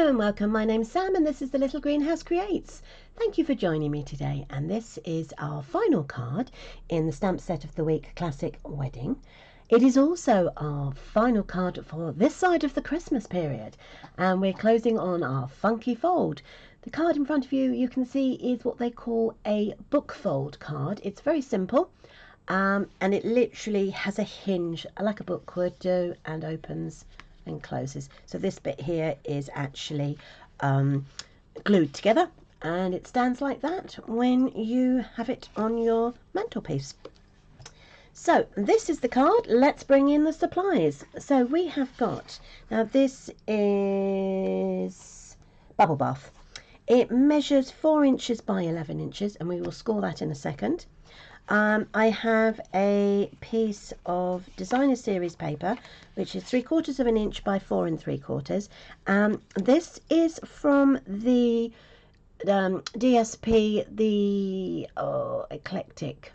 Hello and welcome, my name's Sam and this is the Little Greenhouse Creates. Thank you for joining me today, and this is our final card in the stamp set of the week, Classic Wedding. It is also our final card for this side of the Christmas period, and we're closing on our funky fold. The card in front of you, you can see, is what they call a book fold card. It's very simple, and it literally has a hinge like a book would do, and opens and closes. So this bit here is actually glued together, and it stands like that when you have it on your mantelpiece. So this is the card. Let's bring in the supplies. So we have got, now this is Bubble Bath. It measures 4 inches by 11 inches, and we will score that in a second. I have a piece of Designer Series paper, which is 3/4 of an inch by 4 3/4. This is from the DSP, the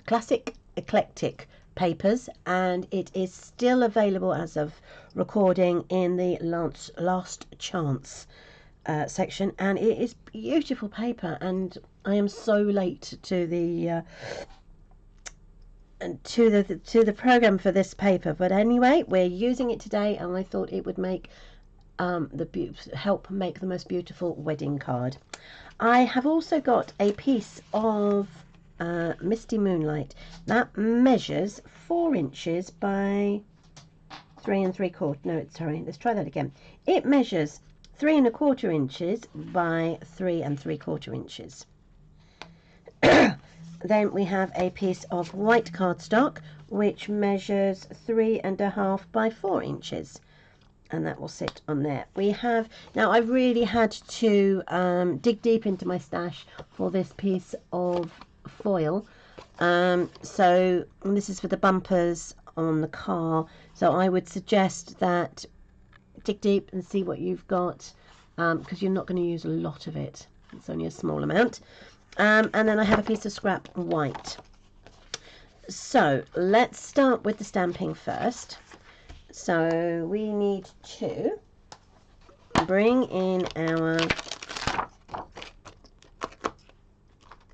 Classic Eclectic papers, and it is still available as of recording in the Last Chance section, and it is beautiful paper, and I am so late to the program for this paper, but anyway, we're using it today, and I thought it would make help make the most beautiful wedding card. I have also got a piece of Misty Moonlight that measures 4 inches by 3 3/4. No, sorry, let's try that again. It measures 3 1/4 inches by 3 3/4 inches. Then we have a piece of white cardstock which measures 3 1/2 by 4 inches, and that will sit on there. We have, now I've really had to dig deep into my stash for this piece of foil. So this is for the bumpers on the car, so I would suggest that dig deep and see what you've got, because you're not going to use a lot of it. It's only a small amount. And then I have a piece of scrap white. So let's start with the stamping first. So we need to bring in our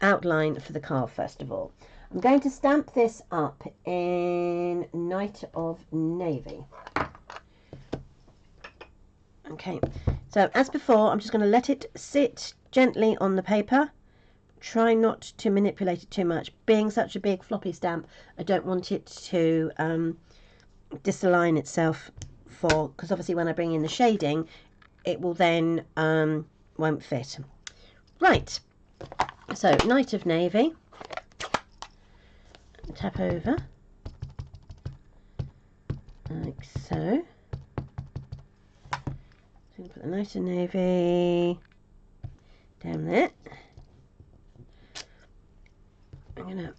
outline for the car first of all. I'm going to stamp this up in Night of Navy. Okay, so as before, I'm just going to let it sit gently on the paper. Try not to manipulate it too much. Being such a big floppy stamp, I don't want it to disalign itself, because obviously when I bring in the shading, it will then won't fit. Right, so Night of Navy, tap over like so. So I'm going to put the Night of Navy down there. I'm going to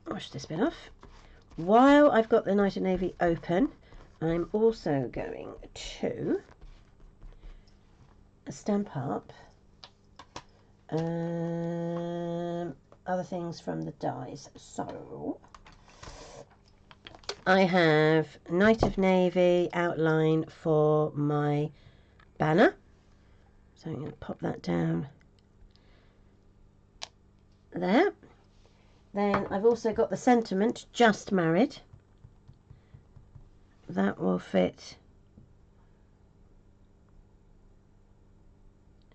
wash this bit off. While I've got the Night of Navy open, I'm also going to stamp up other things from the dies. So I have Night of Navy outline for my banner, so I'm going to pop that down there. Then I've also got the sentiment, Just Married. That will fit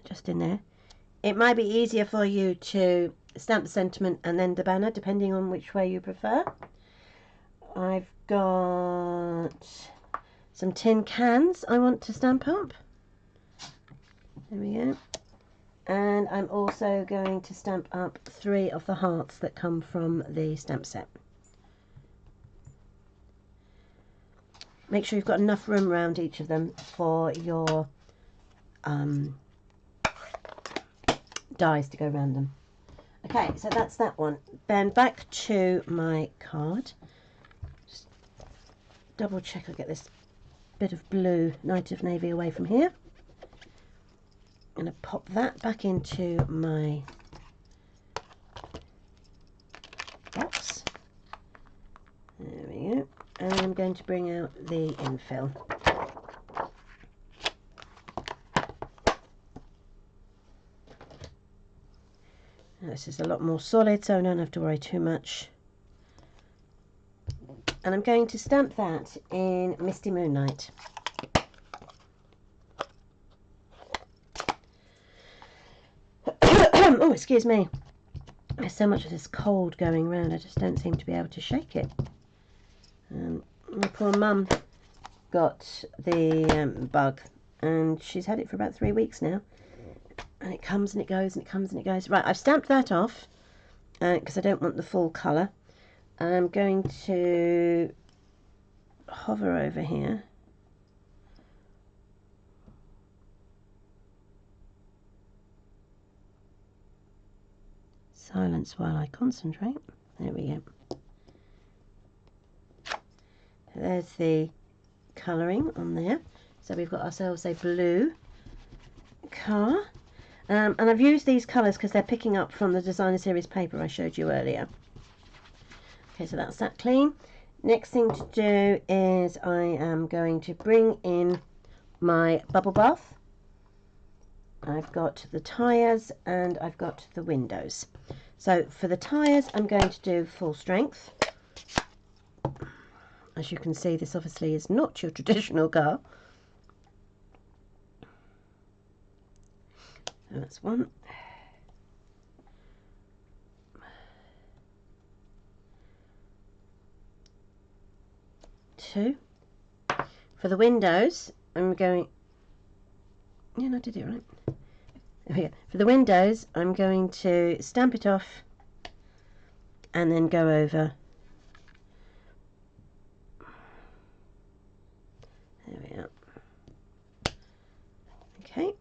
just in there. It might be easier for you to stamp the sentiment and then the banner, depending on which way you prefer. I've got some tin cans I want to stamp up. There we go. And I'm also going to stamp up 3 of the hearts that come from the stamp set. Make sure you've got enough room around each of them for your dies to go around them. Okay, so that's that one. Then back to my card. Just double check I get this bit of blue Night of Navy away from here. I'm going to pop that back into my box. There we go. And I'm going to bring out the infill. This is a lot more solid, so I don't have to worry too much. And I'm going to stamp that in Misty Moonlight. Oh, excuse me. There's so much of this cold going around, I just don't seem to be able to shake it. My poor mum got the bug, and she's had it for about 3 weeks now. And it comes and it goes and it comes and it goes. Right, I've stamped that off because I don't want the full colour. I'm going to hover over here. Silence while I concentrate. There we go. There's the colouring on there. So we've got ourselves a blue car. And I've used these colours because they're picking up from the Designer Series paper I showed you earlier. Okay, so that's that clean. Next thing to do is I am going to bring in my bubble bath. I've got the tyres and I've got the windows. So for the tyres, I'm going to do full strength. As you can see, this obviously is not your traditional car. That's one. Two. For the windows, I'm going... Yeah, no, I did it right. Here. For the windows, I'm going to stamp it off and then go over. There we are. Okay.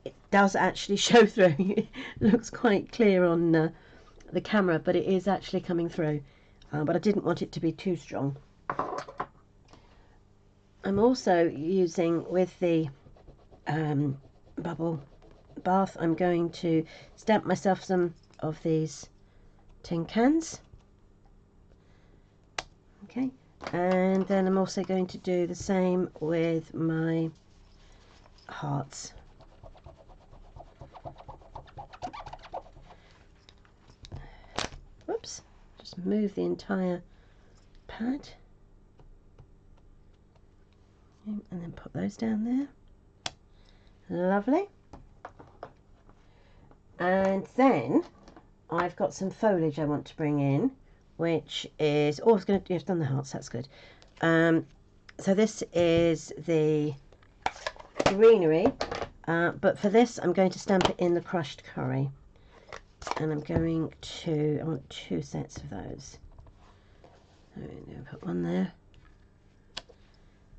It does actually show through. It looks quite clear on the camera, but it is actually coming through. But I didn't want it to be too strong. I'm also using with the bubble bath, I'm going to stamp myself some of these tin cans. Okay, and then I'm also going to do the same with my hearts. Whoops, just move the entire pad. And then put those down there. Lovely. And then I've got some foliage I want to bring in, which is, oh, I was going to, you've done the hearts, that's good. So this is the greenery, but for this I'm going to stamp it in the crushed curry. And I'm going to, I want 2 sets of those. So I'm going to put one there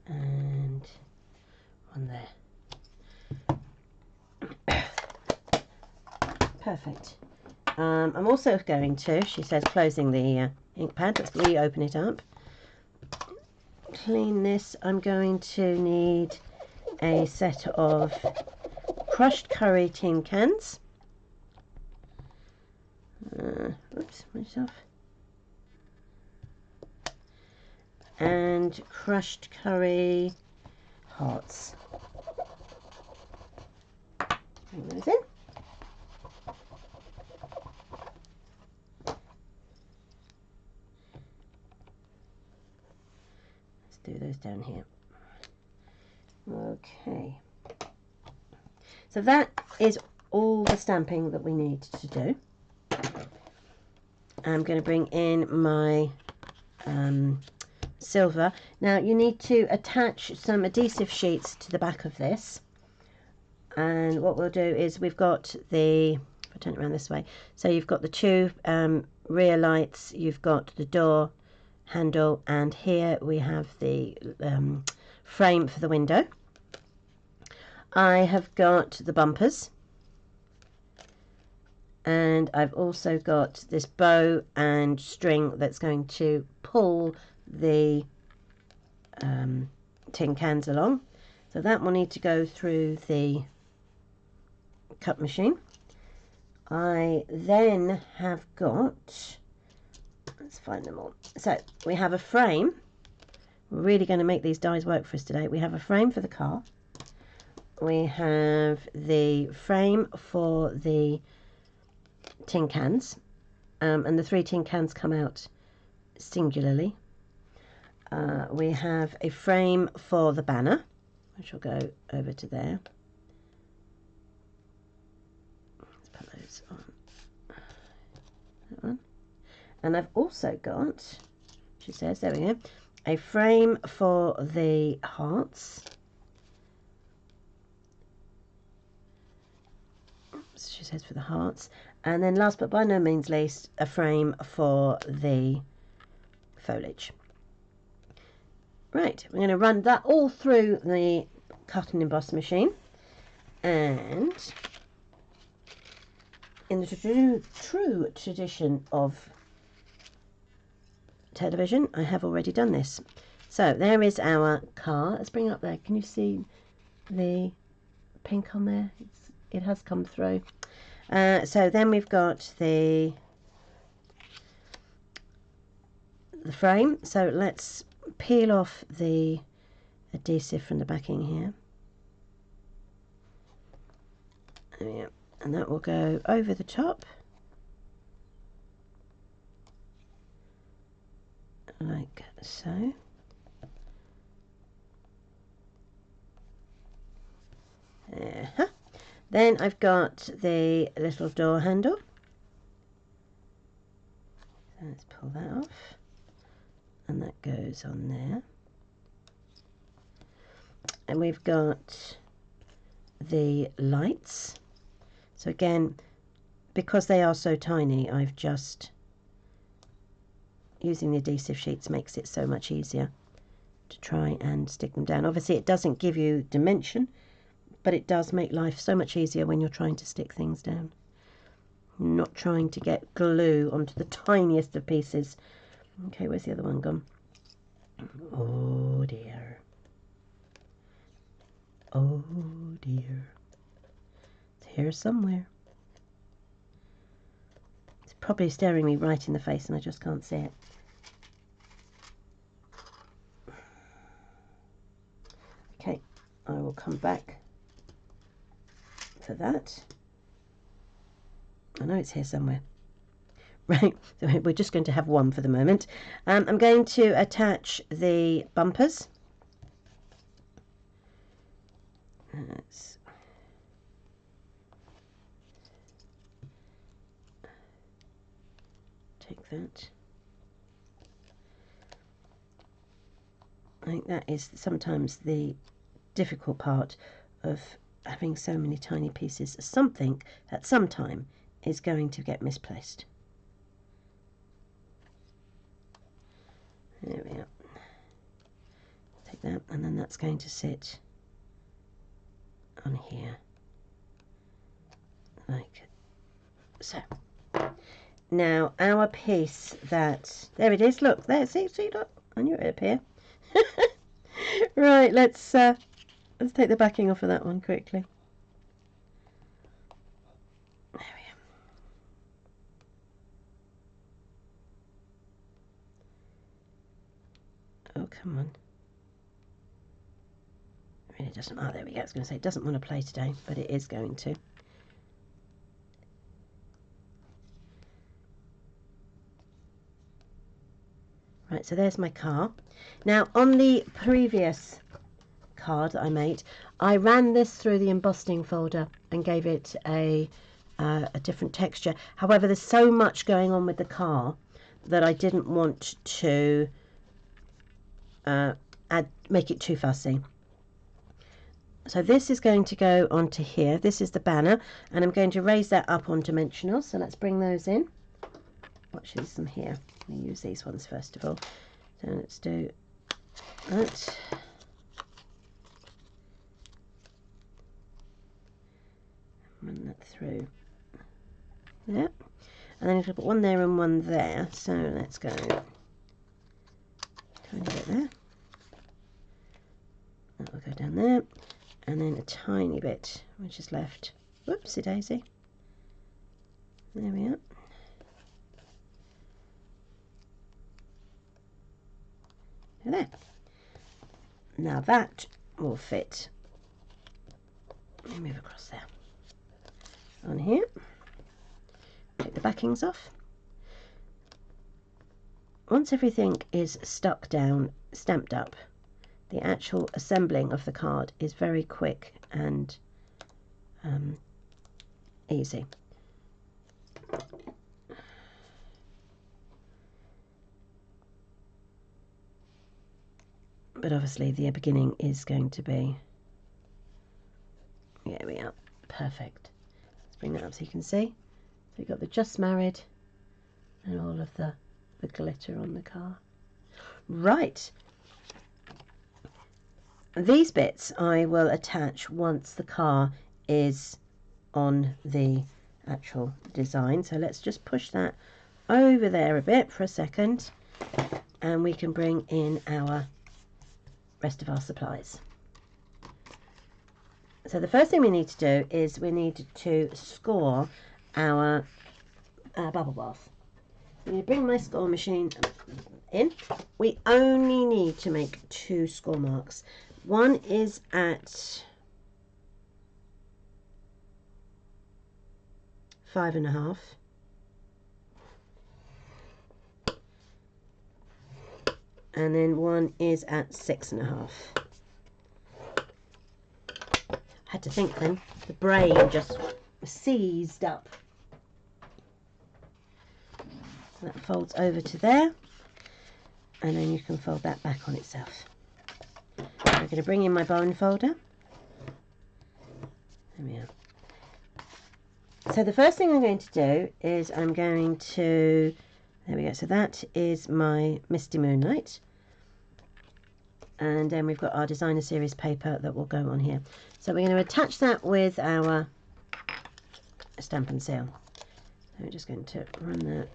and one there. Perfect. I'm also going to, she says, closing the ink pad. Let's reopen it up. Clean this. I'm going to need a set of crushed curry tin cans. Oops, myself. And crushed curry hearts. Bring those in. Let's do those down here. Okay. So that is all the stamping that we need to do. I'm going to bring in my silver. Now you need to attach some adhesive sheets to the back of this, and what we'll do is we've got the, if I turn it around this way, so you've got the 2 rear lights, you've got the door handle, and here we have the frame for the window. I have got the bumpers, and I've also got this bow and string that's going to pull the tin cans along. So that will need to go through the cut machine. I then have got, let's find them all. So we have a frame. We're really going to make these dies work for us today. We have a frame for the car. we have the frame for the tin cans, and the 3 tin cans come out singularly. We have a frame for the banner, which will go over to there. Let's put those on. That one. And I've also got, she says, there we go, a frame for the hearts. She says for the hearts. And then last but by no means least, a frame for the foliage. Right, we're going to run that all through the cut and emboss machine. And in the true tradition of television, I have already done this. So there is our car. Let's bring it up there. Can you see the pink on there? It has come through. So then we've got the frame. So let's peel off the adhesive from the backing here. There we go. And that will go over the top. Like so. Then I've got the little door handle. So let's pull that off. And that goes on there. And we've got the lights. So again, because they are so tiny, I've just, using the adhesive sheets makes it so much easier to try and stick them down. Obviously it doesn't give you dimension, but it does make life so much easier when you're trying to stick things down. Not trying to get glue onto the tiniest of pieces. Okay, where's the other one gone? Oh dear. Oh dear. It's here somewhere. It's probably staring me right in the face and I just can't see it. Okay, I will come back for that. I know it's here somewhere. Right, so we're just going to have one for the moment. I'm going to attach the bumpers. Let's take that. I think that is sometimes the difficult part of having so many tiny pieces. Something at some time is going to get misplaced. There we are. Take that, and then that's going to sit on here, like so. Now our piece that, there it is, look, there, see, look, I knew it would appear. Right, let's take the backing off of that one quickly. There we are. Oh, come on. It really doesn't, oh, there we go, I was going to say it doesn't want to play today, but it is going to. Right, so there's my car. Now, on the previous card that I made, I ran this through the embossing folder and gave it a different texture. However, there's so much going on with the car that I didn't want to make it too fussy. So this is going to go onto here. This is the banner, and I'm going to raise that up on dimensional. So let's bring those in. Watch these from here. I'm going to use these ones first of all. So let's do that. Run that through there. And then I'm going to put one there and one there. So let's go tiny bit there. That will go down there. And then a tiny bit which is left. Whoopsie daisy. There we are. There. Now that will fit Let me move across there. On here, take the backings off. Once everything is stuck down, stamped up, the actual assembling of the card is very quick and easy. But obviously the beginning is going to be, there we are, perfect. Let's bring that up so you can see. So you've got the Just Married and all of the glitter on the car. Right. These bits I will attach once the car is on the actual design. So let's just push that over there a bit for a second, and we can bring in our rest of our supplies. So the first thing we need to do is we need to score our bubble bath. I'm going to bring my score machine in. We only need to make 2 score marks. One is at 5.5. And then one is at 6.5. Had to think then. The brain just seized up. That folds over to there, and then you can fold that back on itself. I'm going to bring in my bone folder. There we are. So the first thing I'm going to do is I'm going to, there we go, so that is my Misty Moonlight. And then we've got our designer series paper that will go on here. So we're going to attach that with our stamp and seal. So we're just going to run that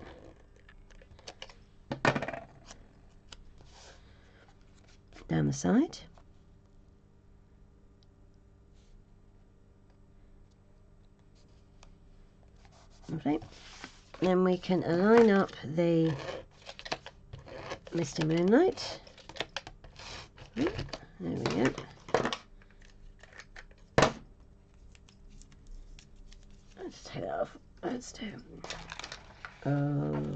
down the side. Lovely. Then we can align up the Misty Moonlight. There we go. Let's take that off. Let's do. Oh.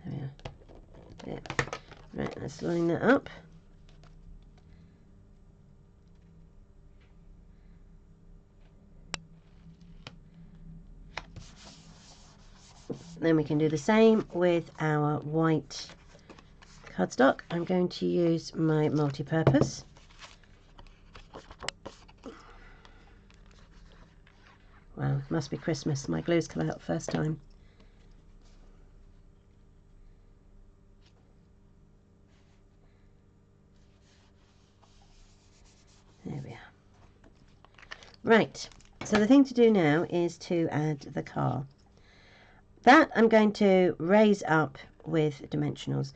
There we are. There. Right, let's line that up. Then we can do the same with our white cardstock. I'm going to use my multi-purpose. Wow, it must be Christmas. My glue's come out first time. There we are. Right, so the thing to do now is to add the car. That I'm going to raise up with dimensionals.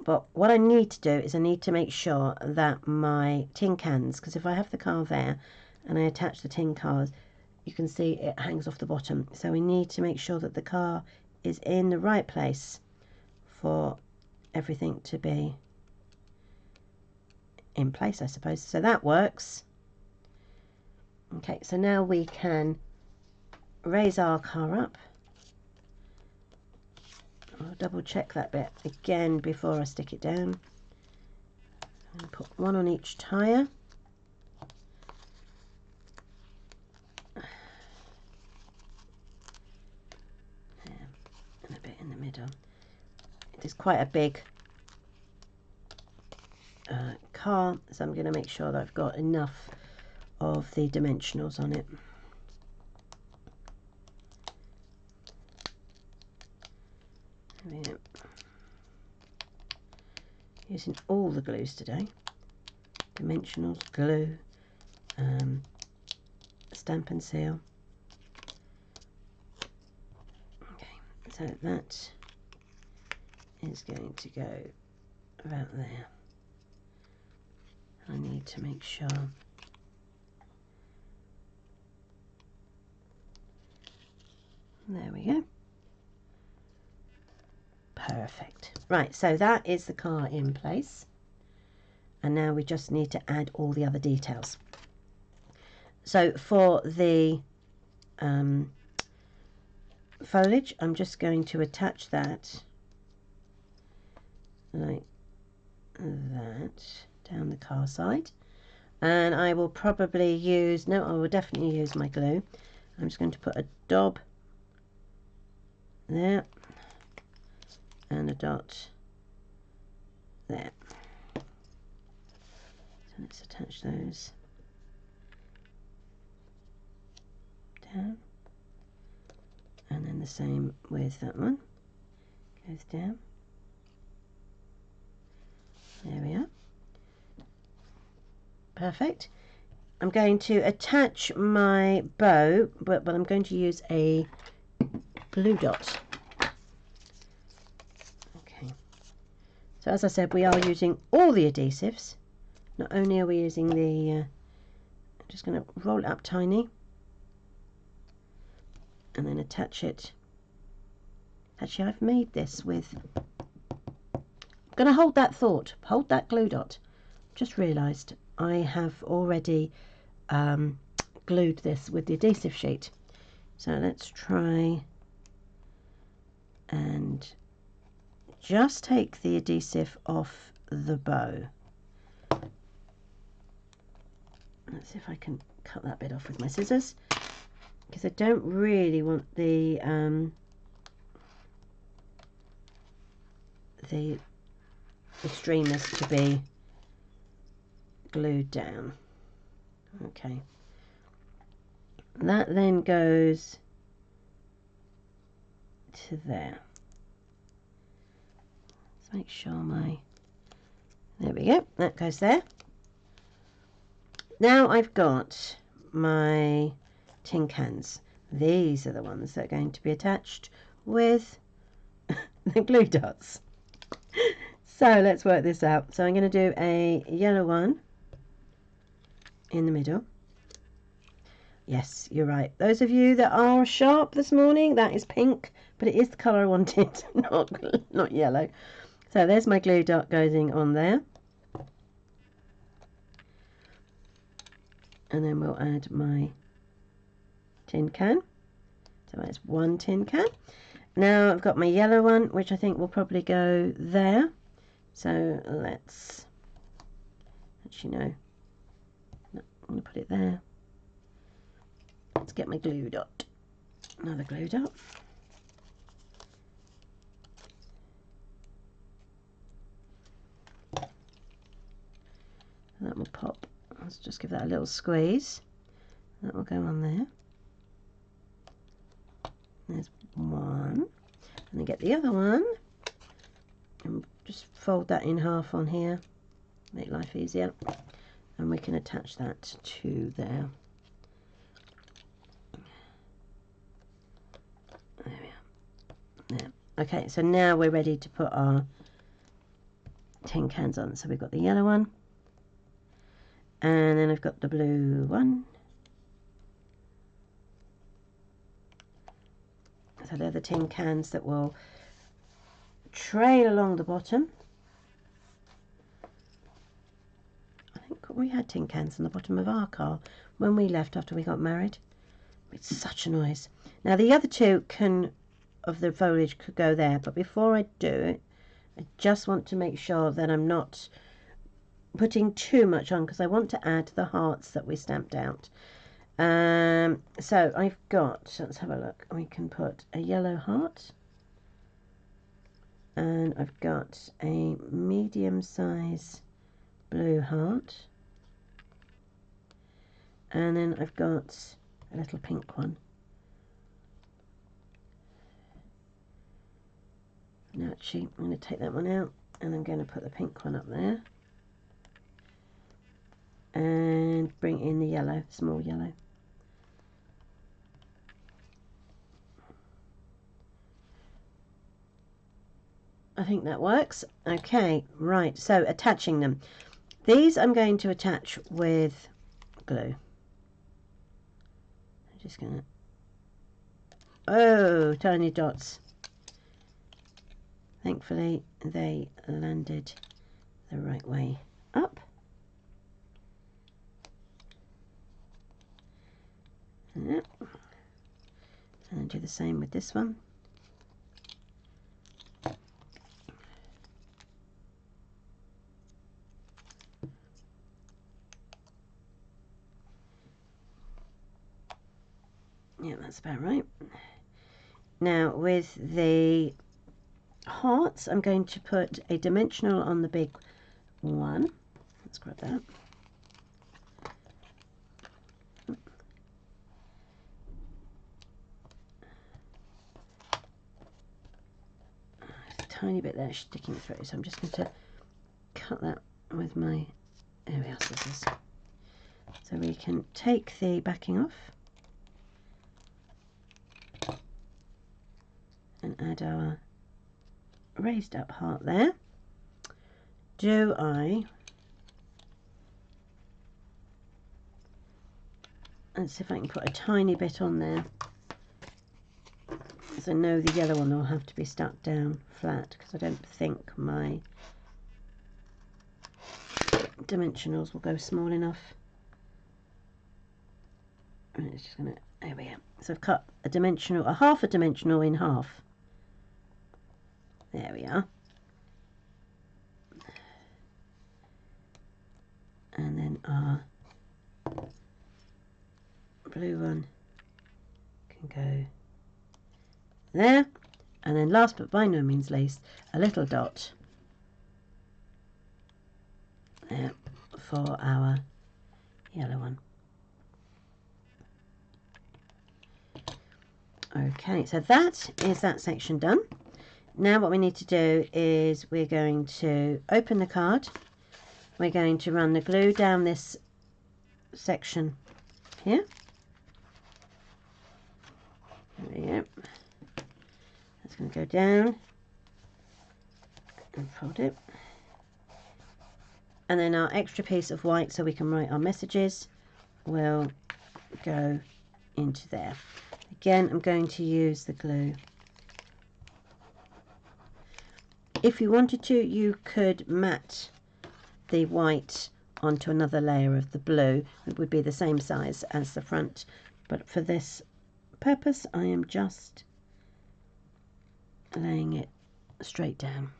But what I need to do is I need to make sure that my tin cans, because if I have the car there and I attach the tin cars, you can see it hangs off the bottom. So we need to make sure that the car is in the right place for everything to be in place, I suppose. So that works. Okay, so now we can raise our car up. I'll double check that bit again before I stick it down. And put one on each tyre. And a bit in the middle. It is quite a big car, so I'm going to make sure that I've got enough of the dimensionals on it. Using all the glues today. Dimensionals, glue, stamp and seal. Okay, so that is going to go about there. I need to make sure there we go. Perfect. Right, so that is the car in place. And now we just need to add all the other details. So for the foliage, I'm just going to attach that like that down the car side. And I will probably use, no, I will definitely use my glue. I'm just going to put a dot there and a dot there. So let's attach those down. And then the same with that one. Goes down. There we are. Perfect. I'm going to attach my bow, but I'm going to use a glue dot. Okay. So as I said, we are using all the adhesives. Not only are we using the, I'm just going to roll it up tiny and then attach it. Actually, I've made this with, I'm going to hold that thought, hold that glue dot. Just realised I have already glued this with the adhesive sheet. So let's try and just take the adhesive off the bow. Let's see if I can cut that bit off with my scissors, because I don't really want the streamers to be glued down. Okay. That then goes to there. Let's make sure there we go, that goes there. Now I've got my tin cans. These are the ones that are going to be attached with the glue dots. So let's work this out. So I'm going to do a yellow one in the middle. Yes, you're right. Those of you that are sharp this morning, that is pink, but it is the colour I wanted, not yellow. So there's my glue dot going on there. And then we'll add my tin can. So that's one tin can. Now I've got my yellow one, which I think will probably go there. So let's, actually no, I'm going to put it there. Let's get my glue dot. Another glue dot. That will pop. Let's just give that a little squeeze. That will go on there. There's one. And then get the other one. And just fold that in half on here. Make life easier. And we can attach that to there. There we are. There. Okay, so now we're ready to put our tin cans on. So we've got the yellow one. And then I've got the blue one. So they're the tin cans that will trail along the bottom. I think we had tin cans on the bottom of our car when we left after we got married. It's such a noise. Now the other two of the foliage could go there, but before I do it, I just want to make sure that I'm not putting too much on, because I want to add the hearts that we stamped out. So I've got, let's have a look, we can put a yellow heart, and I've got a medium size blue heart, and then I've got a little pink one. Now actually I'm going to take that one out, and I'm going to put the pink one up there. And bring in the yellow, small yellow. I think that works. Okay, right, so attaching them. These I'm going to attach with glue. I'm just going to, oh, tiny dots. Thankfully they landed the right way up. Yep. And do the same with this one. Yeah, that's about right. Now with the hearts, I'm going to put a dimensional on the big one. Let's grab that. There's a tiny bit there sticking through, so I'm just going to cut that with my, there we are, scissors. So we can take the backing off and add our raised up heart there. Let's see if I can put a tiny bit on there, because I know the yellow one will have to be stuck down flat, because I don't think my dimensionals will go small enough. And it's just gonna, there we go. So I've cut a dimensional, a half a dimensional in half. There we are. And then our blue one can go there. And then last but by no means least, a little dot there for our yellow one. Okay, so that is that section done. Now what we need to do is we're going to open the card. We're going to run the glue down this section here. There we go. That's going to go down and fold it. And then our extra piece of white, so we can write our messages, will go into there. Again, I'm going to use the glue. If you wanted to, you could mat the white onto another layer of the blue. It would be the same size as the front, but for this purpose I am just laying it straight down.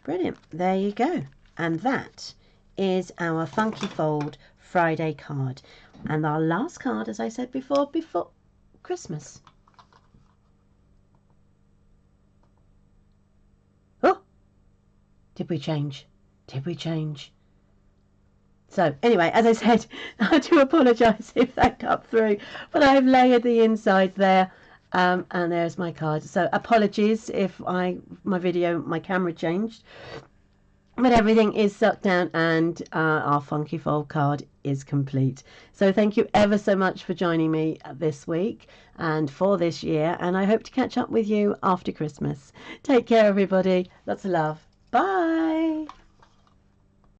Brilliant, there you go. And that is our Funky Fold Friday card, and our last card, as I said before Christmas. Oh, did we change? Did we change? So anyway, as I said, I do apologise if that cut through, but I've layered the inside there, and there's my card. So apologies if my camera changed, but everything is stuck down, and our Funky Fold card is complete. So thank you ever so much for joining me this week and for this year, and I hope to catch up with you after Christmas. Take care, everybody. Lots of love. Bye.